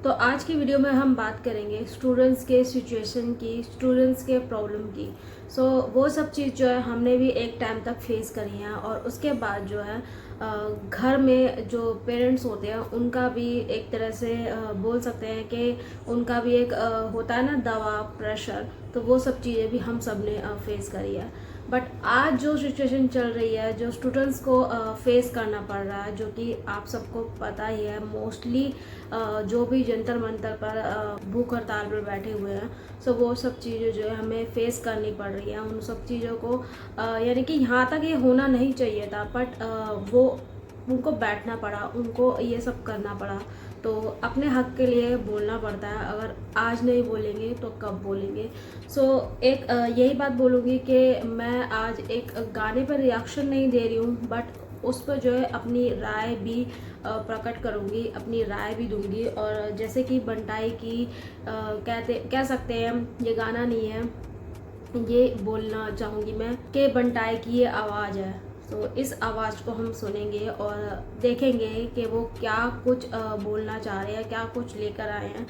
तो आज की वीडियो में हम बात करेंगे स्टूडेंट्स के सिचुएशन की, स्टूडेंट्स के प्रॉब्लम की। वो सब चीज़ जो है हमने भी एक टाइम तक फेस करी है, और उसके बाद जो है घर में जो पेरेंट्स होते हैं उनका भी एक तरह से बोल सकते हैं कि उनका भी एक होता है ना दबाव, प्रेशर। तो वो सब चीज़ें भी हम सब ने फेस करी है। बट आज जो सिचुएशन चल रही है, जो स्टूडेंट्स को फेस करना पड़ रहा है, जो कि आप सबको पता ही है, मोस्टली जो भी जंतर मंतर पर भूख हड़ताल पर बैठे हुए हैं, वो सब चीज़ें जो है हमें फेस करनी पड़ रही है। उन सब चीज़ों को यानी कि यहाँ तक ये होना नहीं चाहिए था, बट वो उनको बैठना पड़ा, उनको ये सब करना पड़ा। तो अपने हक के लिए बोलना पड़ता है, अगर आज नहीं बोलेंगे तो कब बोलेंगे। एक यही बात बोलूँगी कि मैं आज एक गाने पर रिएक्शन नहीं दे रही हूँ, बट उस पर जो है अपनी राय भी प्रकट करूँगी, अपनी राय भी दूँगी। और जैसे कि बंटाई की कह सकते हैं, ये गाना नहीं है, ये बोलना चाहूँगी मैं कि बंटाई की ये आवाज़ है। इस आवाज़ को हम सुनेंगे और देखेंगे कि वो क्या कुछ बोलना चाह रहे हैं, क्या कुछ लेकर आए हैं।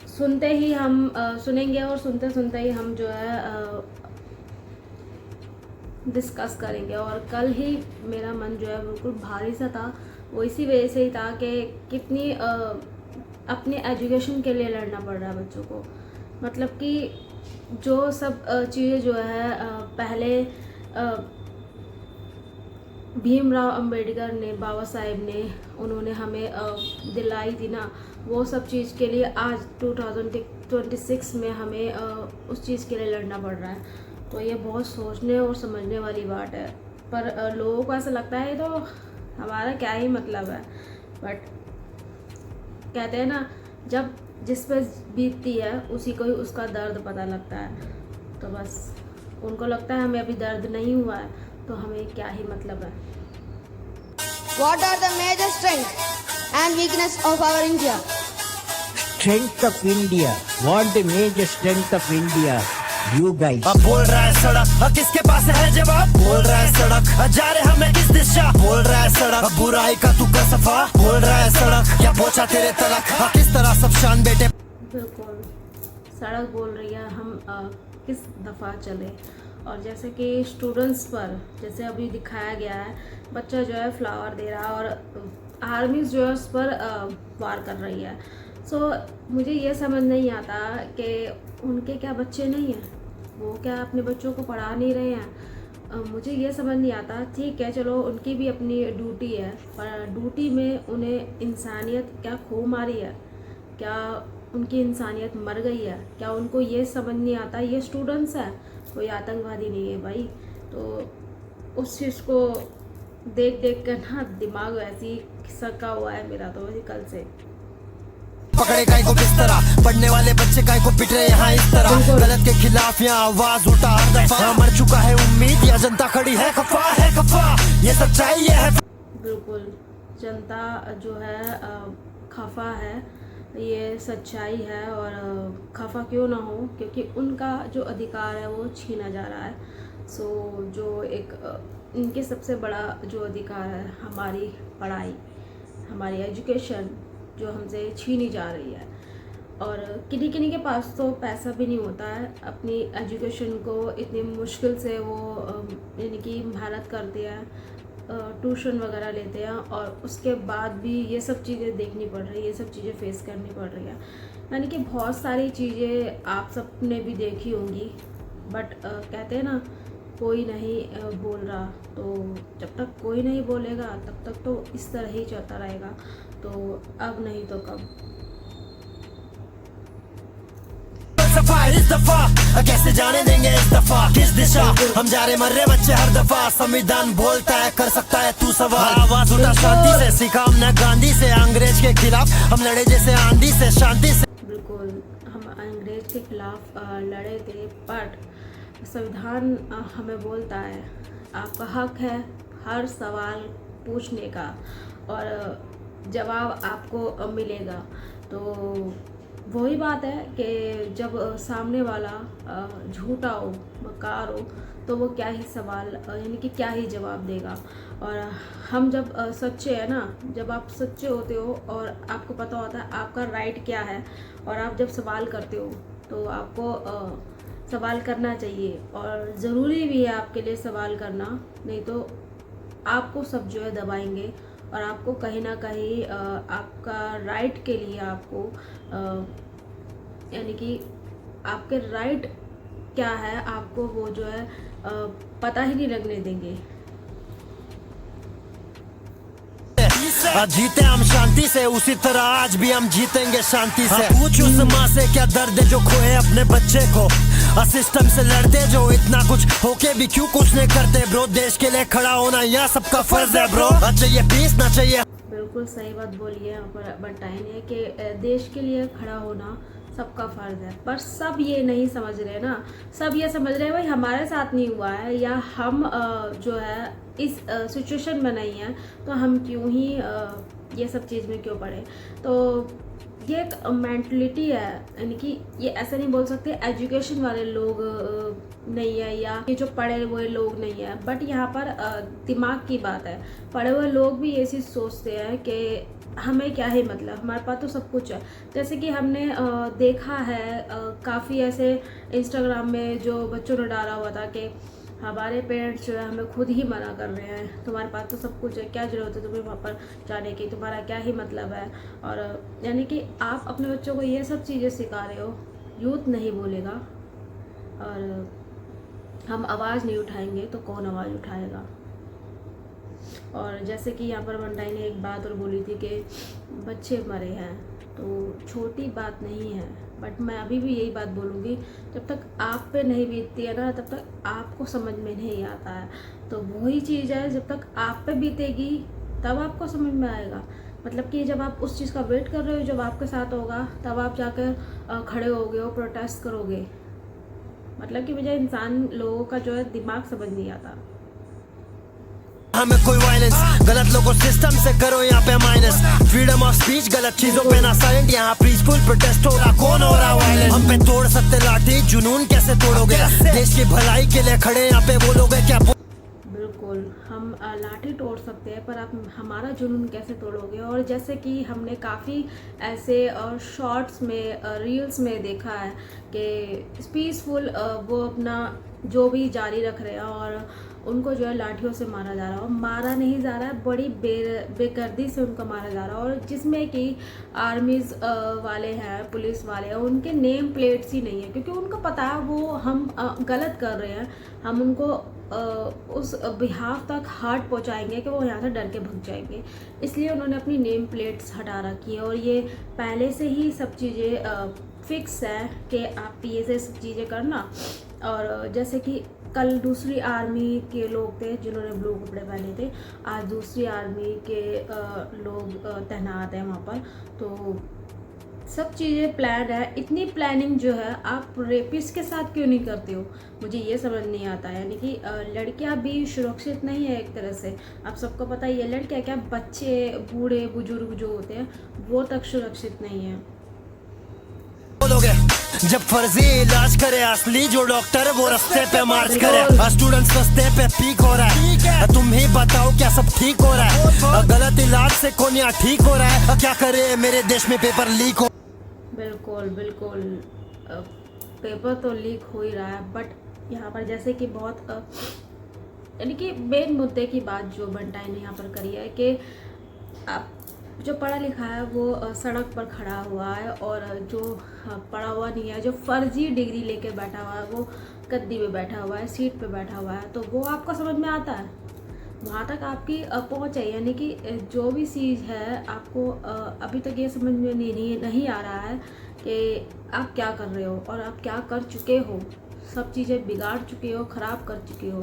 सुनते ही हम सुनेंगे, और सुनते सुनते ही हम जो है डिस्कस करेंगे। और कल ही मेरा मन जो है बिल्कुल भारी सा था, वो इसी वजह से ही था कि कितनी अपने एजुकेशन के लिए लड़ना पड़ रहा है बच्चों को। मतलब कि जो सब चीज़ें जो है पहले भीमराव अंबेडकर ने, बाबा साहेब ने, उन्होंने हमें दिलाई थी ना, वो सब चीज़ के लिए आज 2026 में हमें उस चीज़ के लिए लड़ना पड़ रहा है। तो ये बहुत सोचने और समझने वाली बात है। पर लोगों को ऐसा लगता है तो हमारा क्या ही मतलब है। बट कहते हैं ना, जब जिस पे बीतती है उसी को ही उसका दर्द पता लगता है। तो बस उनको लगता है हमें अभी दर्द नहीं हुआ है, तो हमें क्या ही मतलब है। What are the major strengths and weakness of our India? Strength of India. What the major strength of India? You guys. अब बोल रहा है सड़क, अब किसके पास है जवाब? बोल रहा है सड़क, जा रहे हमें किस दिशा? बोल रहा है सड़क, अब बुराई का तू कर सफा? बोल रहा है सड़क, क्या पहुंचा तेरे तलक? किस तरह सब शान बेटे? बिल्कुल, सड़क बोल रही है हम किस दफ़ा चले। और जैसे कि स्टूडेंट्स पर जैसे अभी दिखाया गया है, बच्चा जो है फ्लावर दे रहा है और आर्मीज जो है उस पर वार कर रही है। मुझे ये समझ नहीं आता कि उनके क्या बच्चे नहीं हैं, वो क्या अपने बच्चों को पढ़ा नहीं रहे हैं। मुझे ये समझ नहीं आता। ठीक है, चलो उनकी भी अपनी ड्यूटी है, पर ड्यूटी में उन्हें इंसानियत क्या खो मारी है? क्या उनकी इंसानियत मर गई है? क्या उनको ये समझ नहीं आता ये स्टूडेंट्स हैं, कोई आतंकवादी नहीं है भाई? तो उस चीज़ को देख देख कर ना दिमाग वैसे ही सका हुआ है मेरा तो वही कल से। पकड़े काय को किस तरह, पढ़ने वाले बच्चे काय को पिट रहे यहाँ इस तरह? गलत के खिलाफ यहाँ आवाज उठा हर दफा, मर चुका है उम्मीद, या जनता खड़ी है खफा, ये सच्चाई ये है। बिल्कुल, जनता जो है खफा है, ये सच्चाई है। और खफा क्यों ना हो, क्योंकि उनका जो अधिकार है वो छीना जा रहा है। जो एक इनके सबसे बड़ा जो अधिकार है, हमारी पढ़ाई, हमारी एजुकेशन, जो हमसे छीनी जा रही है। और किन्हीं किन्हीं के पास तो पैसा भी नहीं होता है, अपनी एजुकेशन को इतनी मुश्किल से वो यानी कि मेहनत करते हैं, ट्यूशन वगैरह लेते हैं, और उसके बाद भी ये सब चीज़ें देखनी पड़ रही है, ये सब चीज़ें फेस करनी पड़ रही है। यानी कि बहुत सारी चीज़ें आप सब ने भी देखी होंगी, बट कहते हैं ना, कोई नहीं बोल रहा। तो जब तक कोई नहीं बोलेगा तब तक तो इस तरह ही चलता रहेगा। तो अब नहीं तो कब। इस दफा कैसे जाने देंगे इस दफा, किस दिशा हम जा रहे? मर रहे बच्चे हर दफा, संविधान बोलता है कर सकता है तू सवाल। आवाज उठा शांति से, सीखा हमने गांधी से, अंग्रेज के खिलाफ हम लड़े जैसे आंधी से, शांति से। बिल्कुल, हम अंग्रेज के खिलाफ लड़े थे, बट संविधान हमें बोलता है आपका हक है हर सवाल पूछने का, और जवाब आपको मिलेगा। तो वही बात है कि जब सामने वाला झूठा हो, मक्कार हो, तो वो क्या ही सवाल यानी कि क्या ही जवाब देगा। और हम जब सच्चे हैं ना, जब आप सच्चे होते हो और आपको पता होता है आपका राइट क्या है, और आप जब सवाल करते हो तो आपको सवाल करना चाहिए, और ज़रूरी भी है आपके लिए सवाल करना, नहीं तो आपको सब जो है दबाएंगे और आपको कहीं ना कहीं आपका राइट के लिए आपको यानी कि आपके राइट क्या है आपको वो जो है पता ही नहीं लगने देंगे। जीते हम शांति से, उसी तरह आज भी हम जीतेंगे शांति से। पूछ उस माँ से क्या दर्द है जो खोए अपने बच्चे को, सिस्टम से लड़ते जो इतना कुछ होके भी क्यों कुछ नहीं करते ब्रो। देश के लिए खड़ा होना यह सबका फर्ज है ब्रो, ना चाहिए पीस ना चाहिए। बिल्कुल सही बात बोली है बंटाई ने कि देश के लिए खड़ा होना सबका फ़र्ज़ है, पर सब ये नहीं समझ रहे ना। सब ये समझ रहे हैं भाई हमारे साथ नहीं हुआ है, या हम जो है इस सिचुएशन में नहीं है, तो हम क्यों ही ये सब चीज़ में क्यों पड़े। तो ये एक मेंटलिटी है, यानी कि ये ऐसा नहीं बोल सकते एजुकेशन वाले लोग नहीं है या ये जो पढ़े हुए लोग नहीं है, बट यहाँ पर दिमाग की बात है। पढ़े हुए लोग भी ये चीज़ सोचते हैं कि हमें क्या है मतलब, हमारे पास तो सब कुछ है। जैसे कि हमने देखा है काफ़ी ऐसे इंस्टाग्राम में जो बच्चों ने डाला हुआ था कि हमारे पेरेंट्स जो है हमें खुद ही मना कर रहे हैं, तुम्हारे पास तो सब कुछ है, क्या जरूरत है तुम्हें वहाँ पर जाने की, तुम्हारा क्या ही मतलब है। और यानी कि आप अपने बच्चों को ये सब चीज़ें सिखा रहे हो, यूथ नहीं बोलेगा और हम आवाज़ नहीं उठाएंगे तो कौन आवाज़ उठाएगा। और जैसे कि यहाँ पर बंटाई ने एक बात और बोली थी कि बच्चे मरे हैं, तो छोटी बात नहीं है, बट मैं अभी भी यही बात बोलूँगी, जब तक आप पे नहीं बीतती है ना तब तक आपको समझ में नहीं आता है। तो वही चीज़ है, जब तक आप पे बीतेगी तब आपको समझ में आएगा। मतलब कि जब आप उस चीज़ का वेट कर रहे हो जब आपके साथ होगा, तब आप जाकर खड़े होगे और प्रोटेस्ट करोगे। मतलब कि मुझे इंसान लोगों का जो है दिमाग समझ नहीं आता। हमें कोई वायलेंस, गलत लोगों सिस्टम से करो यहाँ पे माइनस। फ्रीडम ऑफ स्पीच, गलत चीजों पे ना साइलेंट, यहाँ पीसफुल प्रोटेस्ट हो रहा, कौन हो रहा वायलेंस। हम पे तोड़ सकते लाठी, जुनून कैसे तोड़ोगे। देश की भलाई के लिए खड़े यहाँ पे वो लोग क्या। बिल्कुल, हम लाठी तोड़ सकते हैं, पर आप हमारा जुनून कैसे तोड़ोगे। और जैसे कि हमने काफ़ी ऐसे शॉर्ट्स में रील्स में देखा है कि पीसफुल वो अपना जो भी जारी रख रहे हैं और उनको जो है लाठियों से मारा जा रहा है, और मारा नहीं जा रहा है, बड़ी बेदर्दी से उनको मारा जा रहा है। और जिसमें कि आर्मीज़ वाले हैं, पुलिस वाले हैं, उनके नेम प्लेट्स ही नहीं है, क्योंकि उनको पता है वो हम गलत कर रहे हैं, हम उनको उस बिहाफ तक हार्ट पहुंचाएंगे कि वो यहाँ से डर के भाग जाएंगे। इसलिए उन्होंने अपनी नेम प्लेट्स हटा रखी है, और ये पहले से ही सब चीज़ें फिक्स है कि आप ये से सब चीज़ें करना। और जैसे कि कल दूसरी आर्मी के लोग थे जिन्होंने ब्लू कपड़े पहने थे, आज दूसरी आर्मी के लोग तैनात हैं वहाँ पर। तो सब चीज़ें प्लान है। इतनी प्लानिंग जो है आप रेपिस्ट के साथ क्यों नहीं करते हो, मुझे ये समझ नहीं आता है। यानी कि लड़कियां भी सुरक्षित नहीं है एक तरह से, आप सबको पता ही है। लड़कियां क्या, बच्चे बूढ़े बुजुर्ग जो होते हैं वो तक सुरक्षित नहीं है। बोलोगे जब फर्जी इलाज करे असली जो डॉक्टर वो रास्ते पे मार्च करे। स्टूडेंट सस्ते पे पीक हो रहा है, तुम ही बताओ क्या सब ठीक हो रहा है। गलत इलाज से कौन यहाँ ठीक हो रहा है, क्या करे मेरे देश में पेपर लीक हो। बिल्कुल बिल्कुल, पेपर तो लीक हो ही रहा है, बट यहाँ पर जैसे कि बहुत यानी कि मेन मुद्दे की बात जो बंटाई ने यहाँ पर करी है कि आप जो पढ़ा लिखा है वो सड़क पर खड़ा हुआ है, और जो पढ़ा हुआ नहीं है, जो फर्जी डिग्री लेके बैठा हुआ है, वो गद्दी पे बैठा हुआ है, सीट पे बैठा हुआ है, तो वो आपको समझ में आता है, वहाँ तक आपकी पहुँच है। यानी कि जो भी चीज़ है आपको अभी तक ये समझ में नहीं आ रहा है कि आप क्या कर रहे हो और आप क्या कर चुके हो। सब चीज़ें बिगाड़ चुके हो, ख़राब कर चुके हो,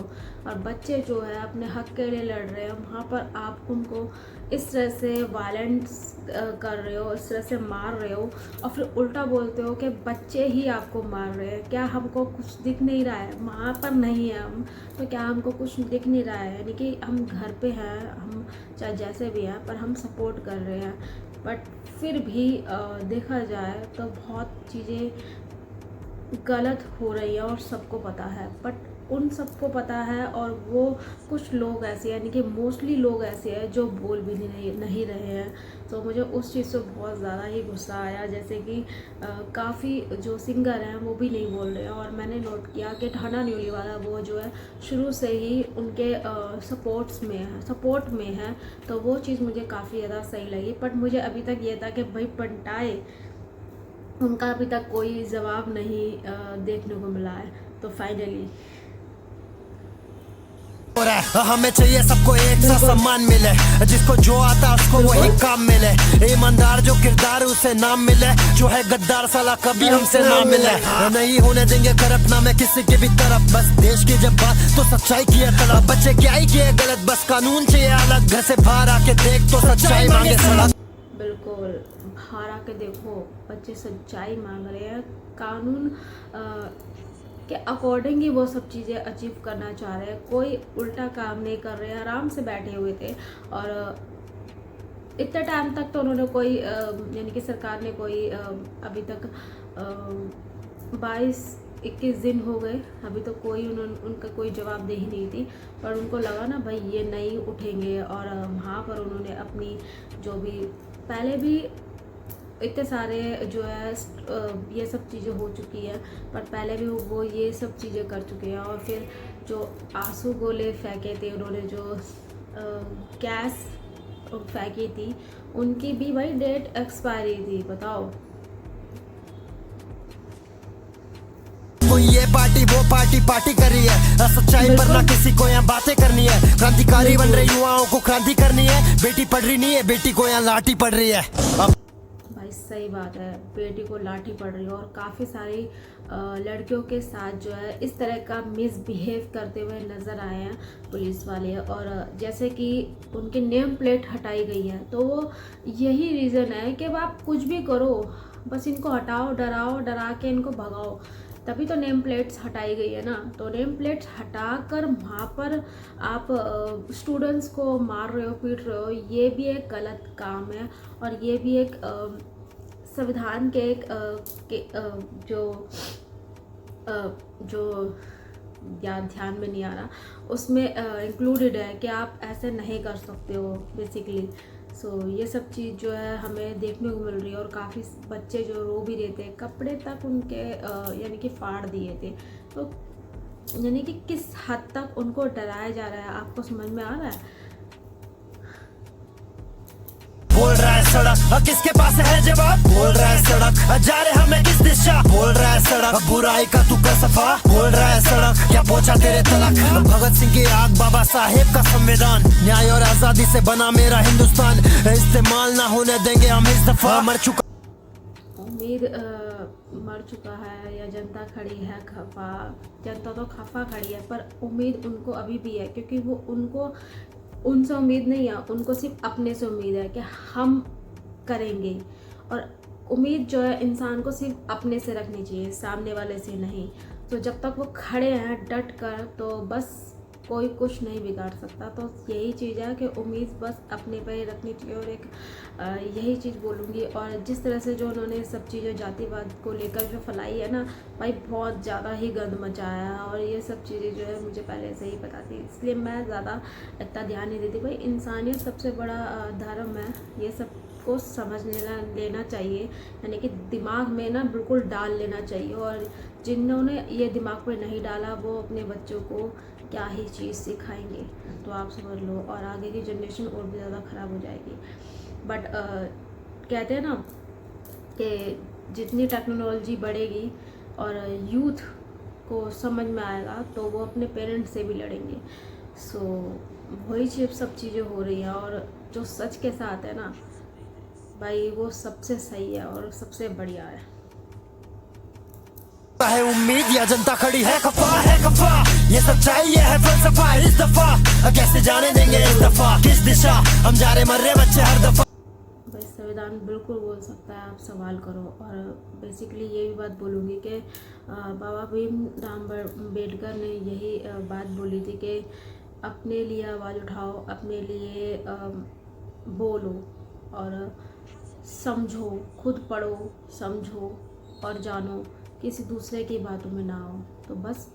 और बच्चे जो है अपने हक के लिए लड़ रहे हैं, वहाँ पर आप उनको इस तरह से वायलेंस कर रहे हो, इस तरह से मार रहे हो, और फिर उल्टा बोलते हो कि बच्चे ही आपको मार रहे हैं। क्या हमको कुछ दिख नहीं रहा है, वहाँ पर नहीं है हम, तो क्या हमको कुछ दिख नहीं रहा है। यानी कि हम घर पे हैं, हम चाहे जैसे भी हैं, पर हम सपोर्ट कर रहे हैं। बट फिर भी देखा जाए तो बहुत चीज़ें गलत हो रही है और सबको पता है, बट उन सबको पता है और वो कुछ लोग ऐसे यानी कि मोस्टली लोग ऐसे हैं जो बोल भी नहीं रहे हैं। तो मुझे उस चीज़ से बहुत ज़्यादा ही गुस्सा आया, जैसे कि काफ़ी जो सिंगर हैं वो भी नहीं बोल रहे हैं। और मैंने नोट किया कि ठाना न्यूली वाला वो जो है शुरू से ही उनके सपोर्ट में है, तो वो चीज़ मुझे काफ़ी ज़्यादा सही लगी। बट मुझे अभी तक ये था कि भाई पंटाए उनका अभी तक कोई जवाब नहीं देखने को मिला है। तो फाइनली हो रहा है, हमें चाहिए सबको एक सा सम्मान मिले, जिसको जो आता उसको वही काम मिले, ईमानदार जो किरदार उसे नाम मिले, जो है गद्दार साला कभी हमसे ना मिले। नहीं होने देंगे करप्ट ना मैं किसी की भी तरफ, बस देश की जब बात तो सच्चाई की है तड़प। बच्चे क्या ही किए गलत, बस कानून चाहिए अलग, घर से बाहर आके देख तो सच्चाई मांगे सड़क। बिल्कुल, बाहर आके देखो बच्चे सच्चाई मांग रहे हैं, कानून के अकॉर्डिंग ही वो सब चीज़ें अचीव करना चाह रहे हैं। कोई उल्टा काम नहीं कर रहे हैं, आराम से बैठे हुए थे। और इतने टाइम तक तो उन्होंने कोई यानी कि सरकार ने कोई अभी तक 22-21 दिन हो गए, अभी तो कोई उनका कोई जवाबदेही नहीं थी। पर उनको लगा ना भाई ये नहीं उठेंगे, और वहाँ पर उन्होंने अपनी जो भी पहले भी इतने सारे जो है ये सब चीज़ें हो चुकी है, पर पहले भी वो ये सब चीज़ें कर चुके हैं। और फिर जो आंसू गोले फेंके थे उन्होंने, जो गैस फेंकी थी, उनकी भी भाई डेट एक्सपायरी थी, बताओ। ये पार्टी वो पार्टी कर रही है, सच्चाई पर ना किसी को यहाँ बातें करनी है। क्रांतिकारी बन रहे युवाओं को क्रांति करनी है, बेटी पढ़ रही नहीं है, बेटी को यहाँ लाठी पड़ रही है। भाई सही बात है, बेटी को लाठी पड़ रही है। और काफ़ी सारी लड़कियों के साथ जो है इस तरह का मिसबिहेव करते हुए नज़र आए हैं पुलिस वाले। और जैसे कि उनकी नेम प्लेट हटाई गई है, तो वो यही रीज़न है कि आप कुछ भी करो, बस इनको हटाओ, डरा के इनको भगाओ, तभी तो नेम प्लेट्स हटाई गई है ना। तो नेम प्लेट्स हटाकर वहाँ पर आप स्टूडेंट्स को मार रहे हो, पीट रहे हो, ये भी एक गलत काम है। और ये भी एक संविधान के एक जो याद ध्यान में नहीं आ रहा, उसमें इंक्लूडेड है कि आप ऐसे नहीं कर सकते हो बेसिकली। सो ये सब चीज़ जो है हमें देखने को मिल रही है। और काफ़ी बच्चे जो रो भी रहे थे, कपड़े तक उनके यानी कि फाड़ दिए थे। तो यानी कि किस हद तक उनको डराया जा रहा है, आपको समझ में आ रहा है? बोल रहा है सड़क, किसके पास है जवाब? बोल रहा है सड़क, जा रहे हमें किस दिशा? बोल रहा है सड़क, बुराई का तू कर सफा? बोल रहा है सड़क, क्या पहुंचा तेरे तलक? भगत सिंह की आग, बाबा साहेब का संविधान, न्याय और आजादी से बना मेरा हिंदुस्तान, इस्तेमाल ना होने देंगे हम इस दफा। मर चुका उम्मीद मर चुका है, या जनता खड़ी है खफा। जनता तो खफा खड़ी है, पर उम्मीद उनको अभी भी है, क्योंकि वो उनको उनसे उम्मीद नहीं है, उनको सिर्फ अपने से उम्मीद है कि हम करेंगे। और उम्मीद जो है इंसान को सिर्फ अपने से रखनी चाहिए, सामने वाले से नहीं। तो जब तक वो खड़े हैं डट कर, तो बस कोई कुछ नहीं बिगाड़ सकता। तो यही चीज़ है कि उम्मीद बस अपने पर ही रखनी चाहिए। और एक यही चीज़ बोलूँगी। और जिस तरह से जो उन्होंने सब चीज़ें जातिवाद को लेकर जो फैलाई है ना भाई, बहुत ज़्यादा ही गंद मचाया है। और ये सब चीज़ें जो है मुझे पहले से ही पता थी, इसलिए मैं ज़्यादा इतना ध्यान नहीं देती। भाई इंसानियत सबसे बड़ा धर्म है, ये सब को समझ लेना चाहिए, यानी कि दिमाग में ना बिल्कुल डाल लेना चाहिए। और जिन्होंने ये दिमाग में नहीं डाला वो अपने बच्चों को क्या ही चीज़ सिखाएंगे, तो आप समझ लो। और आगे की जनरेशन और भी ज़्यादा ख़राब हो जाएगी। बट कहते हैं ना कि जितनी टेक्नोलॉजी बढ़ेगी और यूथ को समझ में आएगा, तो वो अपने पेरेंट्स से भी लड़ेंगे। सो वही चीज़ सब चीज़ें हो रही है। और जो सच के साथ है ना भाई, वो सबसे सही है और सबसे बढ़िया है। उम्मीद या जनता खड़ी है खफा, ये सच्चाई ये है फलसफा इस दफा, कैसे जाने देंगे इस दफा किस दिशा, हम जा रहे मर रहे बच्चे हर दफा। भाई संविधान बिल्कुल बोल सकता है, आप सवाल करो। और बेसिकली ये भी बात बोलूँगी कि बाबा भीमराव अम्बेडकर ने यही बात बोली थी कि अपने लिए आवाज़ उठाओ, अपने लिए बोलो। और समझो, खुद पढ़ो, समझो और जानो, किसी दूसरे की बातों में ना आओ। तो बस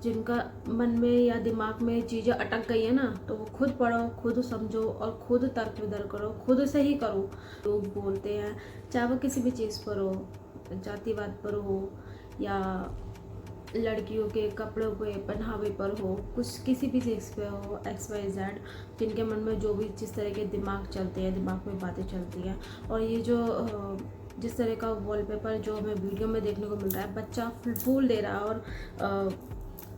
जिनका मन में या दिमाग में चीज़ें अटक गई है ना, तो वो खुद पढ़ो, खुद समझो और खुद तर्क वितर्क करो, खुद से ही करो। लोग बोलते हैं, चाहे वो किसी भी चीज़ पर हो, जातिवाद पर हो या लड़कियों के कपड़ों पे, पहनावे पर हो, कुछ किसी भी चीज़ पे हो, XYZ, जिनके मन में जो भी जिस तरह के दिमाग चलते हैं, दिमाग में बातें चलती हैं। और ये जो जिस तरह का वॉलपेपर जो हमें वीडियो में देखने को मिल रहा है, बच्चा फूल दे रहा है और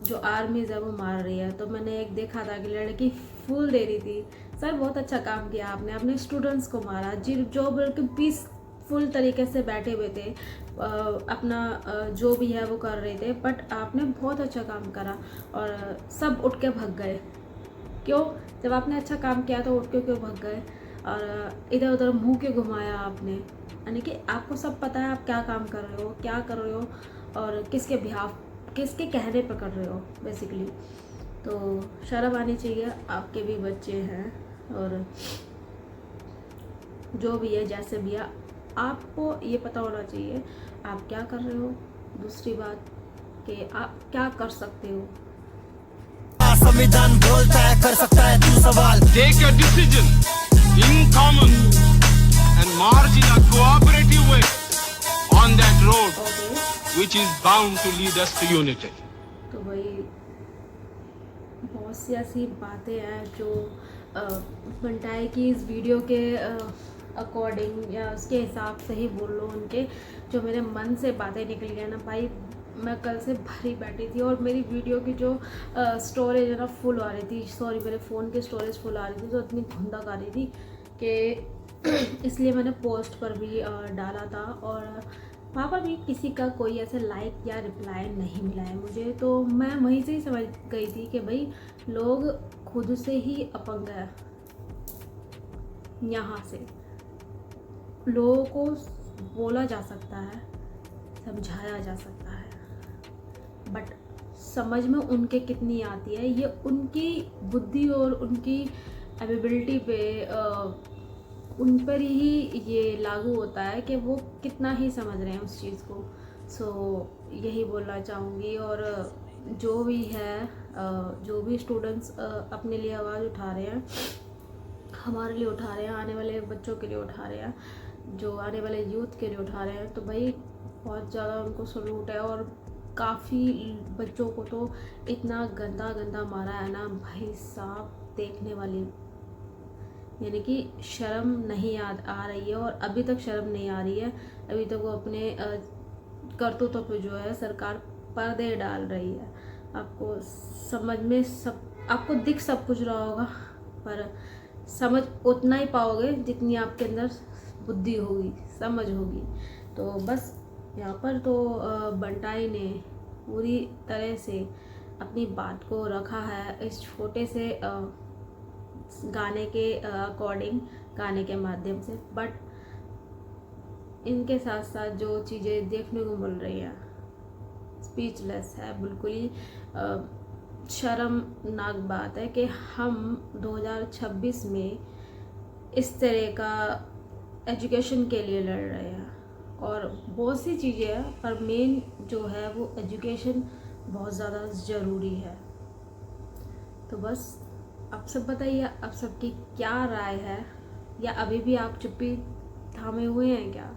जो आर्मीज़ है वो मार रही है। तो मैंने एक देखा था कि लड़की फूल दे रही थी। सर बहुत अच्छा काम किया आपने, अपने स्टूडेंट्स को मारा जो बिल्कुल पीसफुल तरीके से बैठे हुए थे, अपना जो भी है वो कर रहे थे, बट आपने बहुत अच्छा काम करा और सब उठ के भाग गए। क्यों? जब आपने अच्छा काम किया तो उठ के क्यों भाग गए और इधर उधर मुंह क्यों घुमाया आपने? यानी कि आपको सब पता है आप क्या काम कर रहे हो, क्या कर रहे हो और किसके बिहाफ, किसके कहने पर कर रहे हो बेसिकली। तो शर्म आनी चाहिए, आपके भी बच्चे हैं और जो भी है जैसे भी है, आपको ये पता होना चाहिए आप क्या कर रहे हो। दूसरी बात कि आप क्या कर सकते हो। संविधान बोलता है कर सकता है तू सवाल। Take a decision in common and march in a cooperative way on that road which is bound to lead us to unity. तो भाई बहुत सी ऐसी बातें हैं जो बंटाई की इस वीडियो के अकॉर्डिंग या उसके हिसाब से ही बोल लो, उनके जो मेरे मन से बातें निकल गई ना भाई। मैं कल से भरी बैठी थी और मेरी वीडियो की जो स्टोरेज है ना फुल आ रही थी, सॉरी मेरे फ़ोन की स्टोरेज फुल आ रही थी, तो इतनी धुंधक आ रही थी कि इसलिए मैंने पोस्ट पर भी डाला था और वहाँ पर भी किसी का कोई ऐसे लाइक या रिप्लाई नहीं मिला है मुझे। तो मैं वहीं से ही समझ गई थी कि भाई लोग खुद से ही अपंग है। यहाँ से लोगों को बोला जा सकता है, समझाया जा सकता है, बट समझ में उनके कितनी आती है ये उनकी बुद्धि और उनकी एबिलिटी पे उन पर ही ये लागू होता है कि वो कितना ही समझ रहे हैं उस चीज़ को। सो यही बोलना चाहूँगी। और जो भी है जो भी स्टूडेंट्स अपने लिए आवाज़ उठा रहे हैं, हमारे लिए उठा रहे हैं, आने वाले बच्चों के लिए उठा रहे हैं, जो आने वाले यूथ के लिए उठा रहे हैं, तो भाई बहुत ज़्यादा उनको सलूट है। और काफ़ी बच्चों को तो इतना गंदा गंदा मारा है ना भाई साहब, देखने वाली, यानी कि शर्म नहीं आ रही है और अभी तक शर्म नहीं आ रही है। अभी तक वो अपने करतूतों पे जो है सरकार पर्दे डाल रही है। आपको समझ में आपको दिख सब कुछ रहा होगा, पर समझ उतना ही पाओगे जितनी आपके अंदर बुद्धि होगी, समझ होगी। तो बस यहाँ पर तो बंटाई ने पूरी तरह से अपनी बात को रखा है इस छोटे से गाने के अकॉर्डिंग, गाने के माध्यम से। बट इनके साथ साथ जो चीज़ें देखने को मिल रही हैं स्पीचलेस है, बिल्कुल ही शर्मनाक बात है कि हम 2026 में इस तरह का एजुकेशन के लिए लड़ रहे हैं। और बहुत सी चीज़ें हैं पर मेन जो है वो एजुकेशन बहुत ज़्यादा ज़रूरी है। तो बस आप सब बताइए, आप सबकी क्या राय है, या अभी भी आप चुप्पी थामे हुए हैं क्या?